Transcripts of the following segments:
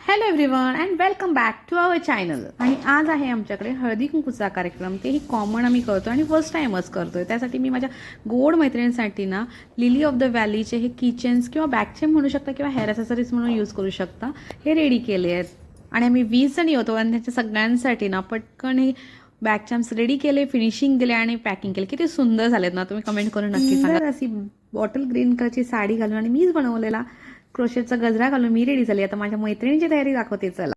Hello everyone and welcome back to our channel. आणि आज आहे आमच्याकडे हळदी कुंकूचा कार्यक्रम. तेही कॉमन आम्ही करतो आणि फर्स्ट टाईमच करतोय. त्यासाठी मी माझ्या गोड मैत्रिणींसाठी ना लिली ऑफ द व्हॅलीचे हे किचन्स किंवा बॅगचेन म्हणू शकता किंवा हेअर ॲसेसरीज म्हणून यूज करू शकता, हे रेडी केले आहेत. आणि आम्ही 20 जणी होतो आणि त्याच्या सगळ्यांसाठी ना पटकन हे बॅगचॅम्स रेडी केले, फिनिशिंग दिले आणि पॅकिंग केले. किती सुंदर झालेत ना, तुम्ही कमेंट करून नक्की सांगा. अशी बॉटल ग्रीन कलरची साडी घालून आणि मीच बनवलेला क्रोशेटचा गजरा घालून मी रेडी झाली. आता माझ्या मैत्रिणीची तयारी दाखवते, चला.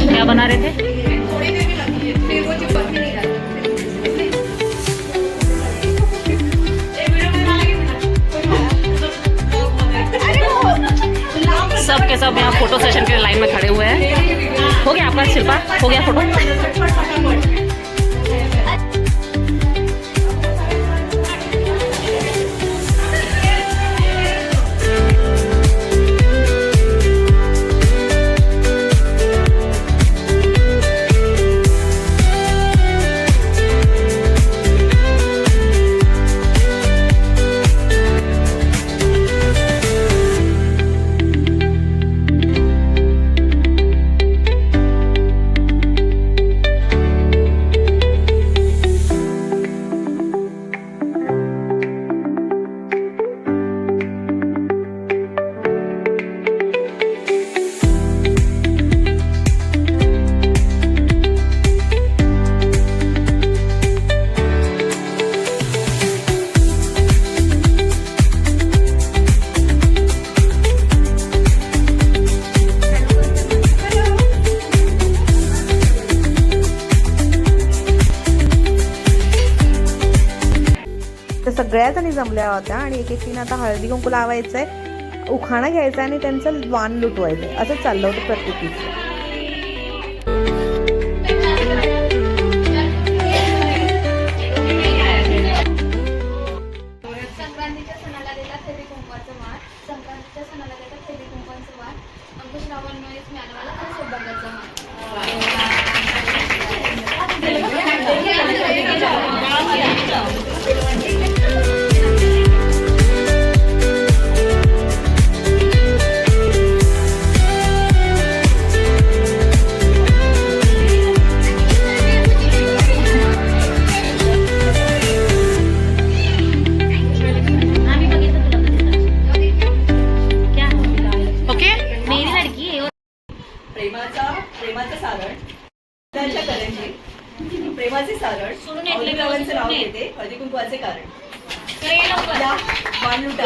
क्या बना रहे थे? सब के सब यहाँ फोटो सेशन के लाइन में खड़े हुए हैं. हो गया आपका शिल्पा? हो गया फोटो? त्या सगळ्या जणी जमल्या होत्या आणि एकेकीने आता हळदी कुंकू लावायचंय, उखाणा घ्यायचा आणि त्यांचं वाण लुटवायचंय. असं चाललं होतं प्रत्येकीचं. संक्रांतीच्या सणाला देतात हळदी कुंकवाचं वाण, संक्रांतीच्या सणाला देतात हळदी कुंकवाचं वाण, अंकुश रावांमुळेच मिळालं मला खरं सौभाग्याचं वाण. प्रेमाचं सारण, फुलांच्या करंजी, प्रेमाचे सारण, औरंगाबादचं नाव घेते, हळदी कुंकवाचे कारण. वाण लुटा.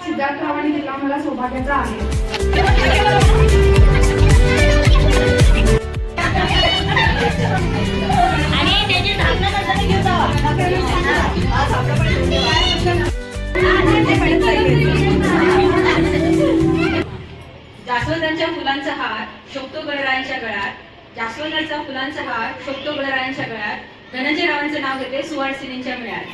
सिद्धार्थ रावांनी दिला मला सौभाग्याचा आहे. जास्वंदाच्या फुलांचा हार शोभतो गणरायांच्या गळ्यात, जास्वंदाचा फुलांचा हार शोभतो गणरायांच्या गळ्यात, धनंजय रावांचं नाव घेते सुवासिनींच्या मेळ्यात.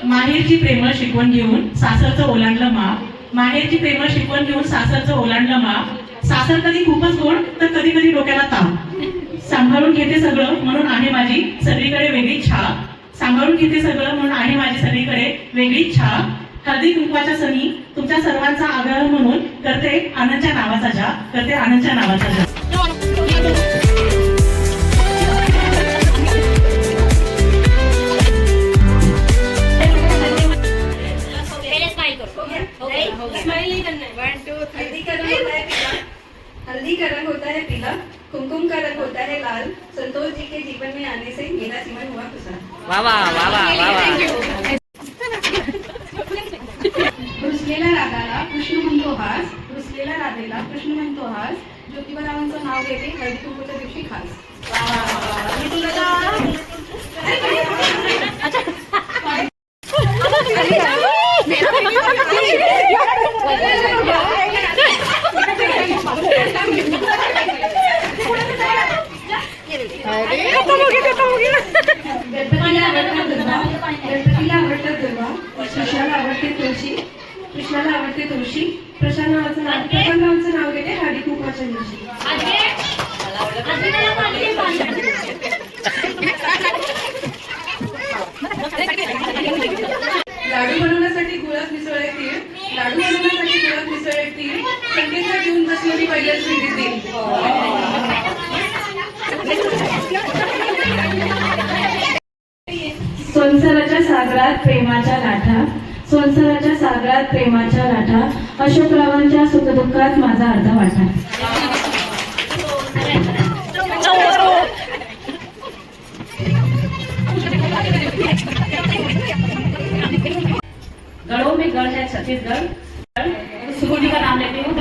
माहेरची प्रेमळ शिकवण घेऊन सासरचं ओलांडलं माप, माहेरची प्रेमळ शिकवण घेऊन सासरचं ओलांडलं माप. सासर कधी खूपच गोड तर कधी कधी डोक्याला ताप. सांभाळून घेते सगळं म्हणून आहे माझी सगळीकडे वेगळी छाप. सांभाळून घेते सगळं म्हणून आहे माझी सगळीकडे वेगळी छाप. हळदी कुंकवाच्या सणी तुमच्या सर्वांचा आग्रह म्हणून करते आनंदच्या नावाचा जाप, करते आनंदच्या नावाचा जाप. हल्दी का रंग होता है पीला, कुमकुम का रंग होता है लाल, संतोष जी के जीवन में आने से मेरा जीवन हुआ खुशहाल. वाह वाह वाह वाह वाह. रुसलेल्या राधाला कृष्ण म्हणतो हास, रुसलेल्या राधेला कृष्ण म्हणतो हास, ज्योतिबा रावांचं नाव घेते हळदी कुंकूच्या दिवशी खास. गणपतीला आवडतात गरबा, कृष्णाला आवडते तुळशी, कृष्णाला आवडते तुळशी, प्रशांतरावांचं नाव घेते हळदी कुंकवाच्या दिवशी. लाडू बनवण्यासाठी गुळात मिसळले तीळ, लाडू बनवण्यासाठी गुळात मिसळले तीळ, संकेतला घेऊन बसलेली पहिल्याच पिढीतील. संसाराच्या सागरात प्रेमाच्या लाटा, संसाराच्या सागरात प्रेमाच्या लाटा, अशोकरावांच्या सुखदुःखात माझा अर्धा वाटा. गढ़ों में गढ़ है छत्तीसगढ़, सुगुनी का नाम लेती हूँ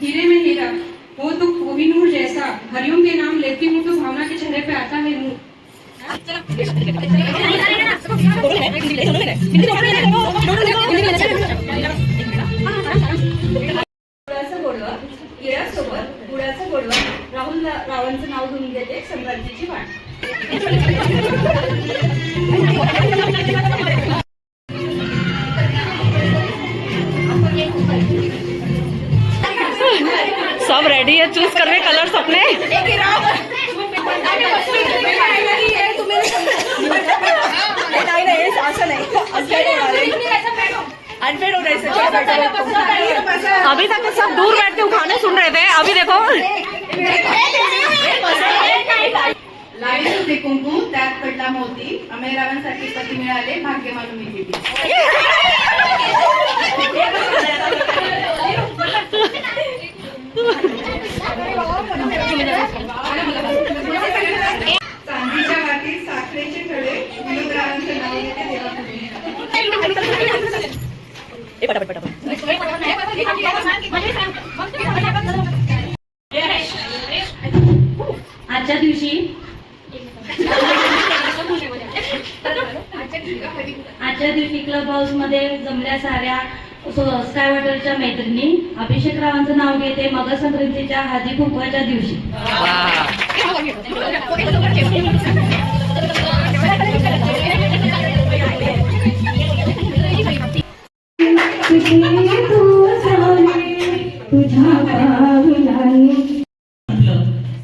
हीरे में हीरा हो तो कोहिनूर जैसा, हरिओम के नाम लेती हूँ तो भावना के चेहरे पे आता है नूर. गुळाचं गोडवा, केळ्यासोबत गुळाचं गोडवा, रावांचं नाव घेऊन देते संक्रांतीची वाट. सब रेडी है चूज कर रहे कलर्स अपने. अभी तक तो सब दूर बैठ के उठाने सुन रहे थे, अभी देखो. लाईट होते कुंकू त्यात पडला मोती, अमेरावांसाठी पती मिळाले भाग्य मानून मी गेली. चांदीच्या वाटीत साखरेचे खडे, विनोदरावांचं नाव घेते देवापुढे. आजच्या दिवशी क्लब हाऊस मध्ये जमल्या साऱ्या स्काय वॉटरच्या मैत्रिणी, अभिषेक रावांचं नाव घेते मकर संक्रांतीच्या हळदी कुंकवाच्या दिवशी.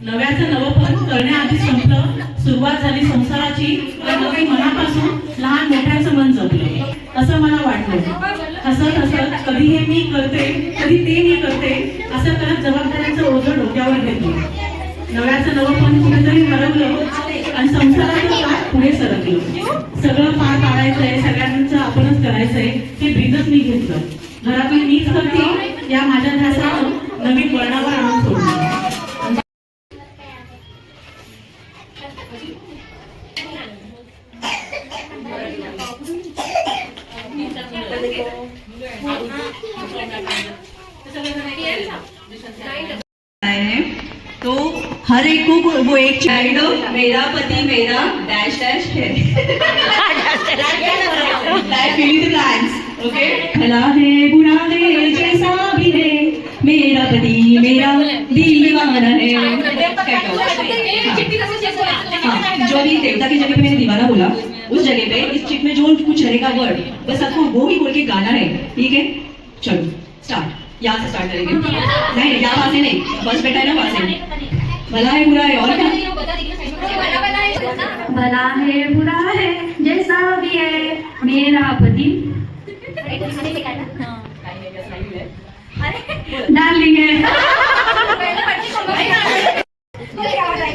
नव्याचं नवपण करण्याआधी संपलं, सुरुवात झाली संसाराची, आणि मनापासून लहान मोठ्यांचं मन जपलं असं मला वाटलं. हसत हसत कधी हे मी करते, कधी ते मी करते असं करत जबाबदाऱ्यांचं ओझं डोक्यावर घेतलं. नव्याचं नवपण कुठेतरी हरवलं आणि संसाराचं काम पुढे सरकलं. सगळं पार पाडायचंय, सगळ्यांचं आपणच करायचंय हे ब्रीदच मी घेतलं. घरातून मीच करते या माझ्या ध्यासानं नवीन वळणावर आणून सोडलं. तो हर एक को वो एक चाइल्ड मेरा पति मेरा डैश डैश है. ओके. भला है बुरा है जैसा भी है, मेरा पति मेरा दिल दीवाना है. हाँ, जो भी देवता की जगह पे मैंने दीवाना बोला, उस जगह पे इस चिट में जो कुछ रहेगा वर्ड, बस आपको वो ही बोल के गाना है. ठीक है, चलो स्टार्ट. यहाँ से स्टार्ट करेंगे. नहीं यहाँ से नहीं, बस बैठा है ना वहाँ से. भला है बुरा है और क्या? भला है बुरा है जैसा भी है, मेरा पति डार्लिंग है.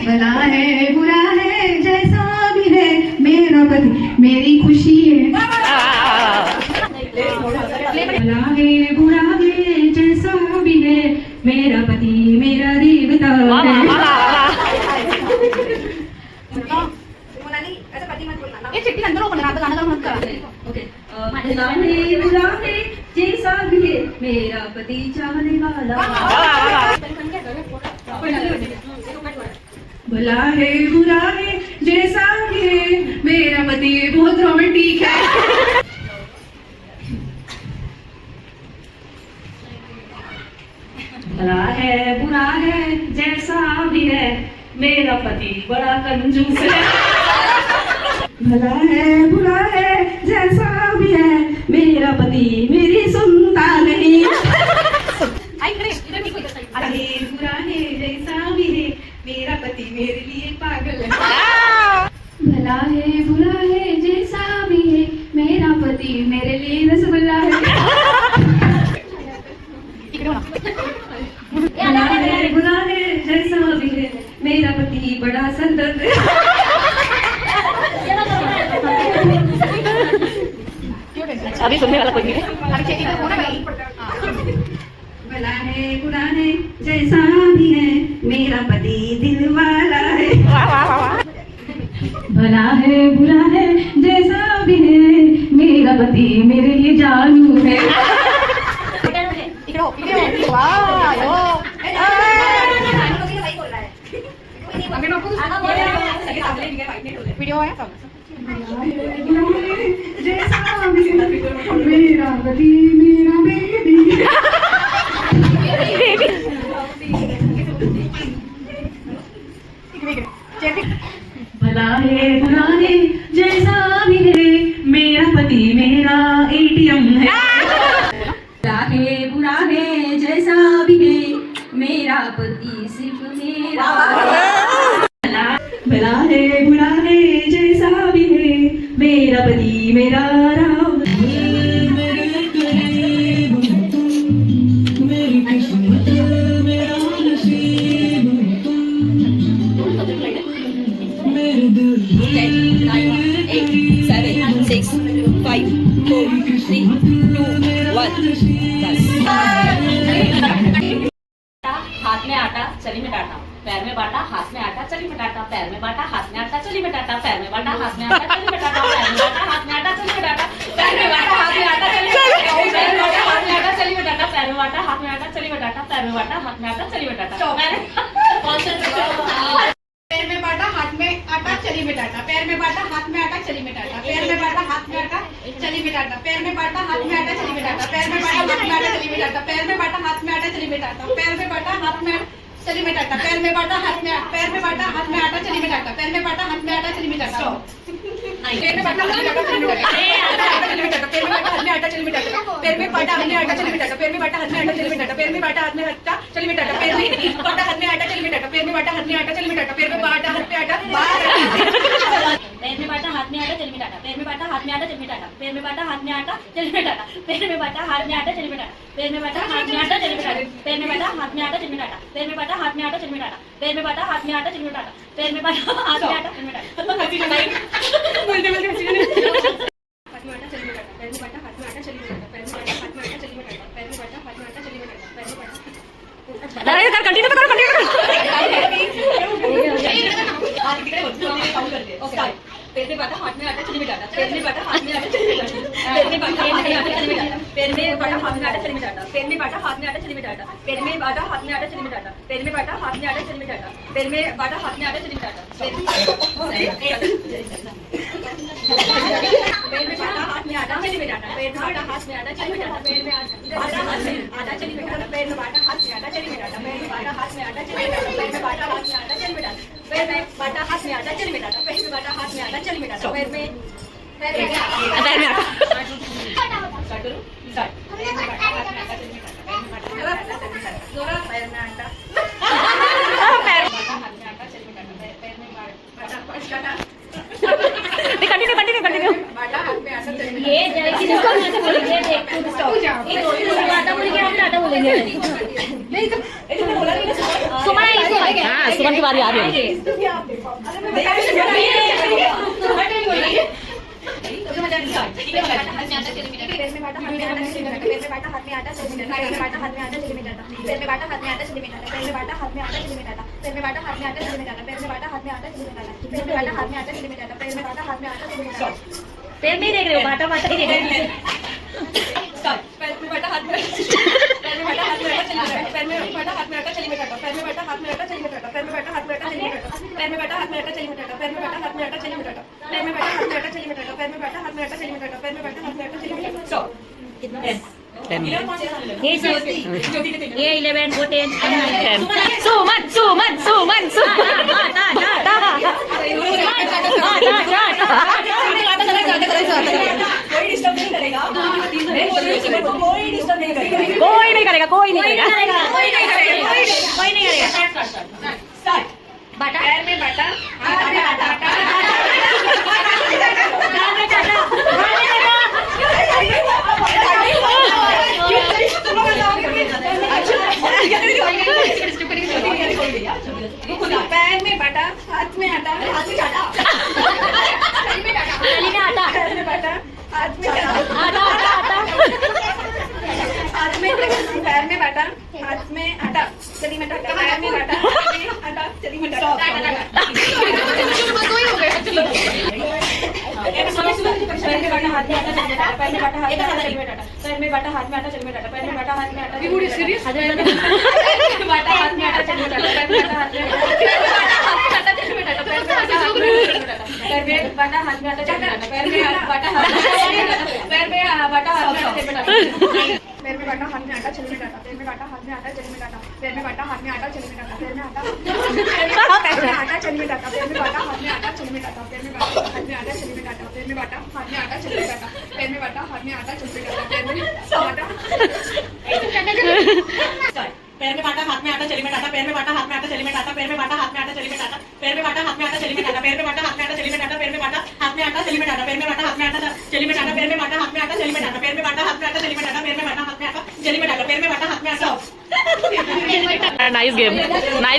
भला है बुरा है जैसा भी है, मेरा पति मेरी खुशी है. भला है बुरा है जैसा भी है, मेरा पति मेरा देवता है. है बुरा है जैसा भी है मेरा पति चाहने वाला भला है बुरा है जैसा भी है मेरा पति बहुत रोमांटिक है भला है बुरा है जैसा भी है मेरा पति बड़ा कंजूस है भला है बुरा है जैसा भी है मेरा पति मेरी सुनता नहीं भला है बुरा है जैसा भी है मेरा पति मेरे लिए पागल है भला है बुरा है जैसा भी है मेरा पति मेरे लिए रसगुल्ला है भला है बुरा है जैसा भी है मेरा पति बड़ा संदर्द अभी सुनने वाला कोई नहीं है भला है बुरा है जैसा भी है मेरा पति दिल वाला है भला है बुरा है जैसा भी है मेरा पति मेरे लिए जानू है जैसा भी है मेरा पति मेरा बेबी भला है बुरा है जैसा भी है मेरा पति मेरा एटीएम है भला है बुरा है जैसा भी है मेरा पति सिर्फ मेरा भला है बुरा है जैसा भी है मेरा पति मेरा राम हाथ में आटा चली में डाटा पैर में बाटा हाथ में आटा चली में डाटा पैर में बाटा हाथ में आटा चली में डाटा पैर में बाटा हाथ में आटा चली में डाटा पैर में बाटा हाथ में आटा चली में डाटा पैर में बाटा हाथ में आटा चली में डाटा पैर में बाटा हाथ में आटा चली में डाटा पैर में बाटा हाथ में आटा चली में डाटा पैर में बाटा हाथ में आटा चली में डाटा पैर में बाटा हाथ में आटा चली में डाटा पैर में बाटा हाथ में आटा चली में डाटा पैर में बाटा हाथ में आटा चली में डाटा पैर में बाटा हाथ में आटा चली में डाटा पैर में बाटा हाथ में आटा चली में डाटा पैर में बाटा हाथ में चली में डाटा पैर में बाटा हाथ में पैर में बाटा हाथ में आटा चली में डाटा पैर में बाटा हाथ में आटा चली में डाटा पैर में बाटा हाथ में आटा चली में डाटा पैर में बाटा हाथ में आटा चली में डाटा पैर में बाटा हाथ में आटा चली में डाटा पैर में बाटा हाथ में आटा चली में डाटा पैर में बाटा हाथ में आटा चली में डाटा पैर में बाटा हाथ में आटा चली में डाटा पैर में बाटा हाथ में आटा चली में डाटा पैर में बाटा हाथ में आटा पैर में बाटा हाथ में आटा चली में डाटा पैर में बाटा हाथ में आटा चली में डाटा पैर में बाटा हाथ में आटा चली में डाटा पैर में बाटा हाथ में आटा चली में डाटा पैर में बाटा हाथ में आटा चली में डाटा पैर में बाटा हाथ में आटा चली में डाटा पैर में बाटा हाथ में आटा चली में डाटा पैर में बाटा हाथ में आटा चली में डाटा पैर में बाटा हाथ में आटा चली में डाटा बोलते बोलते हंसी हाथ में आटा चली में डाटा पैर में बाटा हाथ में आटा चली में डाटा पैर में बाटा हाथ में आटा चली में डाटा पैर में बाटा हाथ में आटा चली में डाटा पैर में बाटा कंटिन्यू करो पैर में बाटा हाथ में आटा चली में डाटा पैर में बाटा हाथ में आटा चली में डाटा पैर में बाटा हाथ में आटा चली में डाटा पैर में बाटा हाथ में आटा चली में डाटा पैर में बाटा हाथ में आटा चली में डाटा पैर में बाटा हाथ में आटा चली में डाटा पैर में बाटा हाथ में आटा चली में डाटा पैर में बाटा हाथ में आटा चली में डाटा पैर में बाटा हाथ में आटा चली में डाटा पैर में बाटा हाथ में आटा चली में डाटा पैर में बाटा हाथ में आटा चली में डाटा पैर में बाटा हाथ में आटा चली में डाटा पैर में बाटा हाथ में आटा चली में डाटा पैर में बाटा हाथ में आटा चली में डाटा पैर में बाटा हाथ में आटा चली में डाटा पैर में बाटा हाथ में आटा चली में डाटा पैर में ये जाएगी जिसको हम ऐसे बोलेंगे देख टाटा बोलेंगे हम टाटा बोलेंगे सुमन की बारी आ रही है पैर में देख रहे हो बाटा बाटा ही देख रहे हो पैर में बाटा हाथ में पैर में बाटा हाथ में आटा चली बेटाटा पैर में बाटा हाथ में आटा चली बेटाटा पैर में बाटा हाथ में आटा चली बेटाटा पैर में बाटा हाथ में आटा चली बेटाटा पैर में बाटा हाथ में आटा चली बेटाटा पैर में बाटा हाथ में आटा चली बेटाटा पैर में बाटा हाथ में आटा चली बेटाटा पैर में बाटा हाथ में आटा चली बेटाटा पैर में बाटा हाथ में आटा चली बेटाटा सो ये 11 वो 10 सुमन सुमन सुमन सुमन कोई डिस्टर्ब नहीं करेगा कोई डिस्टर्ब नहीं करेगा कोई नहीं करेगा कोई नहीं करेगा कोई नहीं करेगा कोई नहीं करेगा स्टार्ट बाटा पैर में बाटा हाथ में आटा पैर में बाटा हाथ में आटा हाथ में आटा चली में आटा पैर में बाटा हाथ में आटा आटा आटा आटा हाथ में पैर में बाटा हाथ में आटा चली में आटा पैर में बाटा आटा चली में आटा पैर में बाटा हाथ में आटा चली में आटा पैर में बाटा हाथ में आटा चली में आटा पैर में बाटा हाथ में आटा चली में आटा पैर में बाटा हाथ में आटा सीरियस बाटा हाथ में आटा चली में आटा पैर में बाटा हाथ में आटा चली में आटा पैर में बाटा हाथ में आटा चली में आटा पैर में बाटा हाथ में आटा चली में आटा पैर में बाटा हाथ में आटा चली में आटा पैर में बाटा हाथ में आटा चली में आटा पैर में बाटा हाथ में आटा चली में आटा पैर में बाटा हाथ में आटा चली में आटा पैर में आटा चली में आटा पैर में बाटा हाथ में आटा चली में आटा पैर में बाटा हाथ में आटा चली में आटा पैर में बाटा हाथ में आटा चली में आटा पैर में बाटा हाथ में आटा चली में आटा पैर में बाटा पैर में बाटा हाथ में आटा चली में टाटा पैर में बाटा हाथ में आटा चली में टाटा पैर में बाटा हाथ में आटा चली में टाटा पैर में बाटा हाथ में आटा चली में टाटा पैर में बाटा हाथ में आटा चली में टाटा पैर में बाटा हाथ में आटा चली में टाटा पैर में बाटा हाथ में आटा चली में टाटा पैर में बाटा हाथ में आटा चली में टाटा पैर में बाटा हाथ में आटा चली में टाटा पैर में बाटा हाथ में आटा चली में टाटा पैर में बाटा हाथ में आटा नाइस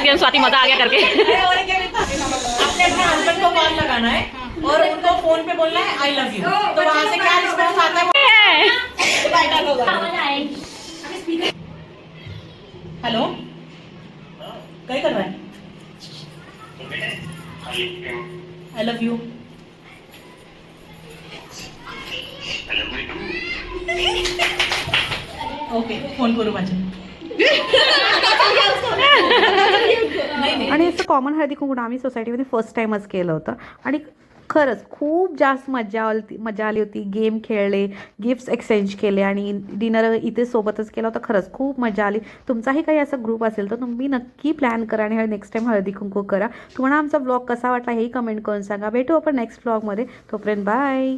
गेम स्वाति मजा आ गया करके आपने अपने हस्बैंड को कॉल लगाना है और उनको फोन पे बोलना है आई लव यू तो वहाँ से क्या रिस्पॉन्स आता है हेलो क्या कर रहा है I love you okay phone करू माझ्या आणि असं कॉमन हळदी कुंकू आम्ही सोसायटीमध्ये फर्स्ट टाइमच केलं होतं आणि खरंच खूप जास्त मजा आली होती. गेम खेळले, गिफ्ट्स एक्सचेंज केले आणि डिनर इथे सोबतच केला होता. खरंच खूप मजा आली. तुमचाही काही असा ग्रुप असेल तर तुम्ही नक्की प्लॅन करा आणि नेक्स्ट टाइम हळदी कुंकू करा. तुम्हाला आमचा ब्लॉग कसा वाटला हेही कमेंट करून सांगा. भेटू आपण नेक्स्ट ब्लॉगमध्ये. तोपर्यंत बाय.